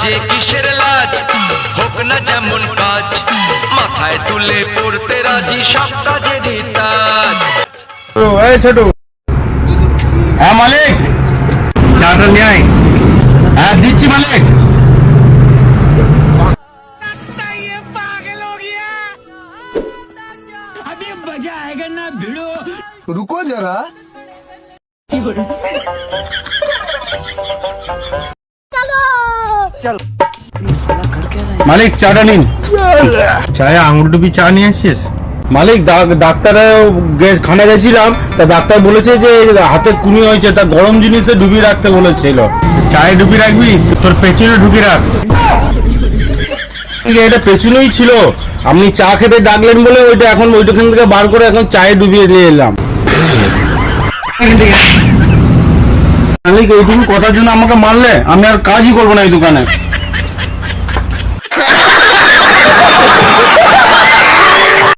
যে কিসের লাজ, হোক না যেমন কাজ, মাথায় তুলে পড়তে রাজি সব কাজেরই তাজ। এই ছোটু, হ্যাঁ মালিক, চাটা নিয়ে আয়। হ্যাঁ দিচ্ছি মালিক। रुको जरा। चलो মালিক চাটা নিন। চায়ে আঙুর ডুবি চা নিয়ে আসছিস? মালিক ডাক্তারের খানে গেছিলাম, তা ডাক্তার বলেছে যে হাতে কুনি হয়েছে, তা গরম জিনিসে ডুবি রাখতে বলেছিল। চায়ে ডুবি রাখবি, তোর পেছনে ঢুকি রাখ। এটা পেছনেই ছিল, আপনি চা খেতে ডাকলেন বলে ওইটা এখন ওইখান থেকে বার করে এখন চায়ে ডুবিয়ে নিয়ে এলাম। মালিক এইটুকু কথার জন্য আমাকে মারলে আমি আর কাজই করবো না এই দোকানে।